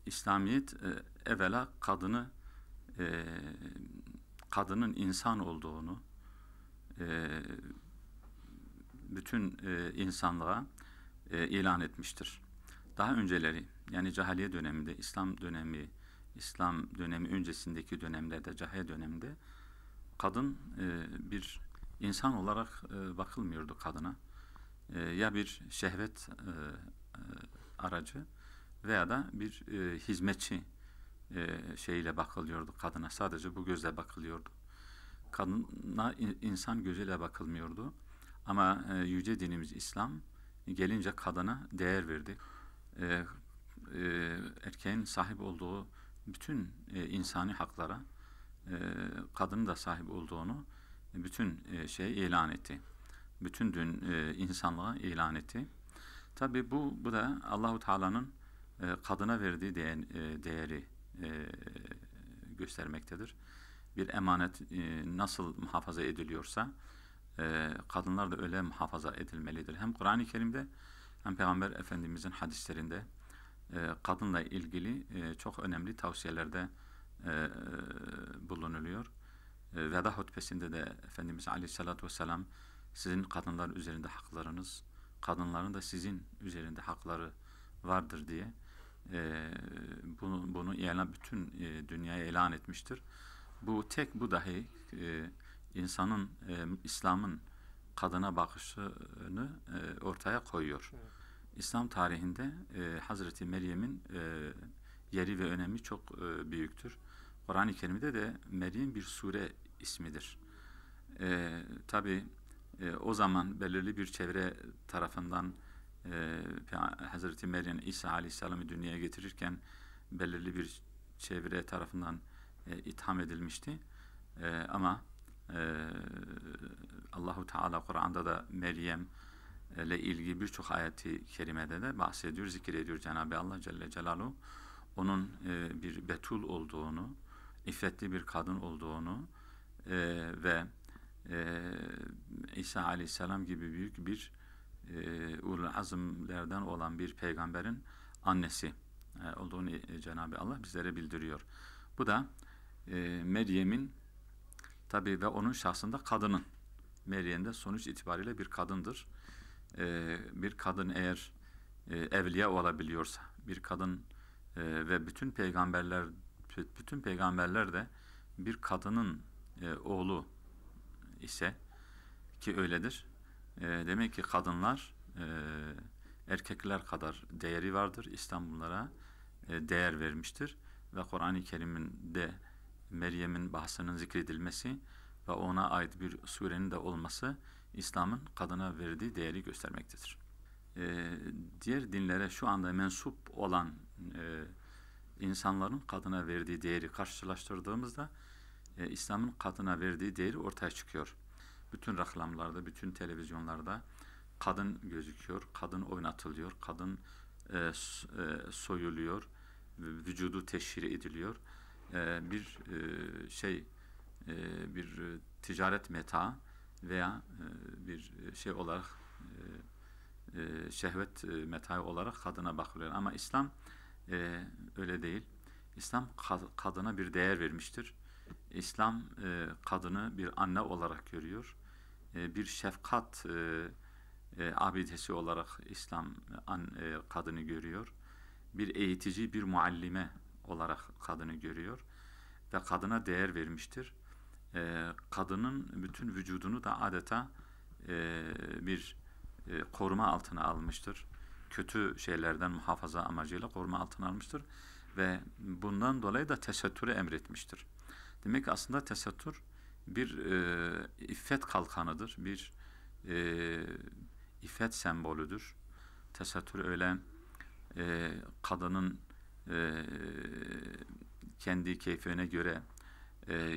İslamiyet evvela e, kadının insan olduğunu bütün insanlığa ilan etmiştir. Daha önceleri, yani cahiliye döneminde, İslam dönemi öncesindeki dönemlerde, cahiliye döneminde kadın bir insan olarak bakılmıyordu kadına. Ya bir şehvet aracı veya da bir hizmetçi şeyle bakılıyordu kadına. Sadece bu gözle bakılıyordu. Kadına insan gözüyle bakılmıyordu. Ama yüce dinimiz İslam gelince kadına değer verdi. Erkeğin sahip olduğu bütün insani haklara kadının da sahip olduğunu bütün ilan etti. Bütün insanlığa ilan etti. Tabi bu da Allahu Teala'nın kadına verdiği değeri göstermektedir. Bir emanet nasıl muhafaza ediliyorsa kadınlar da öyle muhafaza edilmelidir. Hem Kur'an-ı Kerim'de hem Peygamber Efendimizin hadislerinde kadınla ilgili çok önemli tavsiyelerde bulunuluyor. Veda hutbesinde de Efendimiz Aleyhisselatü Vesselam sizin kadınlar üzerinde haklarınız, kadınların da sizin üzerinde hakları vardır diye bunu bütün dünyaya ilan etmiştir. Bu dahi insanın, İslam'ın kadına bakışını ortaya koyuyor. Evet. İslam tarihinde Hazreti Meryem'in yeri ve önemi çok büyüktür. Kur'an-ı Kerim'de de Meryem bir sure ismidir. Tabi o zaman belirli bir çevre tarafından Hazreti Meryem İsa Aleyhisselam'ı dünyaya getirirken belirli bir çevre tarafından itham edilmişti. Ama Allahu Teala Kur'an'da da Meryem ile ilgili birçok ayeti kerimede de bahsediyor, zikrediyor Cenab-ı Allah Celle Celaluhu. Onun bir betul olduğunu, iffetli bir kadın olduğunu ve İsa Aleyhisselam gibi büyük bir ulul azimlerden olan bir peygamberin annesi olduğunu Cenab-ı Allah bizlere bildiriyor. Bu da Meryem'in tabi ve onun şahsında kadının. Meryem de sonuç itibariyle bir kadındır. Bir kadın eğer evliya olabiliyorsa, bir kadın ve bütün peygamberler de bir kadının oğlu ise ki öyledir. Demek ki kadınlar erkekler kadar değeri vardır. İslam bunlara değer vermiştir ve Kur'an-ı Kerim'in de Meryem'in bahsinin zikredilmesi ve ona ait bir surenin de olması İslam'ın kadına verdiği değeri göstermektedir. Diğer dinlere şu anda mensup olan insanların kadına verdiği değeri karşılaştırdığımızda İslam'ın kadına verdiği değeri ortaya çıkıyor. Bütün reklamlarda, bütün televizyonlarda kadın gözüküyor, kadın oynatılıyor, kadın soyuluyor, vücudu teşhir ediliyor. Bir ticaret meta veya bir şey olarak şehvet metaı olarak kadına bakılıyor. Ama İslam öyle değil. İslam kadına bir değer vermiştir. İslam kadını bir anne olarak görüyor. Bir şefkat abidesi olarak İslam kadını görüyor. Bir eğitici, bir muallime olarak kadını görüyor. Ve kadına değer vermiştir. Kadının bütün vücudunu da adeta bir koruma altına almıştır. Kötü şeylerden muhafaza amacıyla koruma altına almıştır. Ve bundan dolayı da tesettürü emretmiştir. Demek ki aslında tesettür bir iffet kalkanıdır. Bir iffet sembolüdür. Tesettür öyle kadının kendi keyfine göre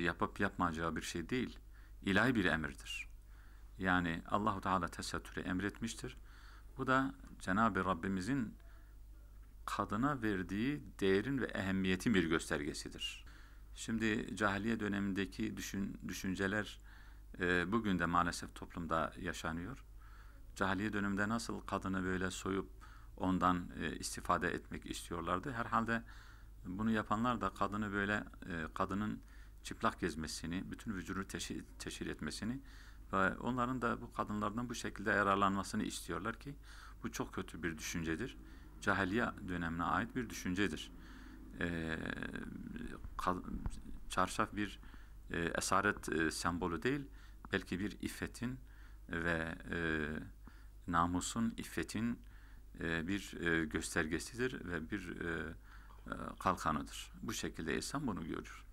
yapıp yapmayacağı bir şey değil. İlahi bir emirdir. Yani Allahu Teala tesettürü emretmiştir. Bu da Cenab-ı Rabbimizin kadına verdiği değerin ve ehemmiyetin bir göstergesidir. Şimdi cahiliye dönemindeki düşünceler bugün de maalesef toplumda yaşanıyor. Cahiliye döneminde nasıl kadını böyle soyup ondan istifade etmek istiyorlardı. Herhalde Bunu yapanlar da kadını böyle kadının çıplak gezmesini, bütün vücudunu teşhir etmesini ve onların da bu kadınlardan bu şekilde yararlanmasını istiyorlar ki bu çok kötü bir düşüncedir. Cahiliye dönemine ait bir düşüncedir. E, Çarşaf bir esaret sembolü değil, belki bir iffetin ve namusun, iffetin bir göstergesidir ve bir kalkanıdır. Bu şekilde İslam bunu görür.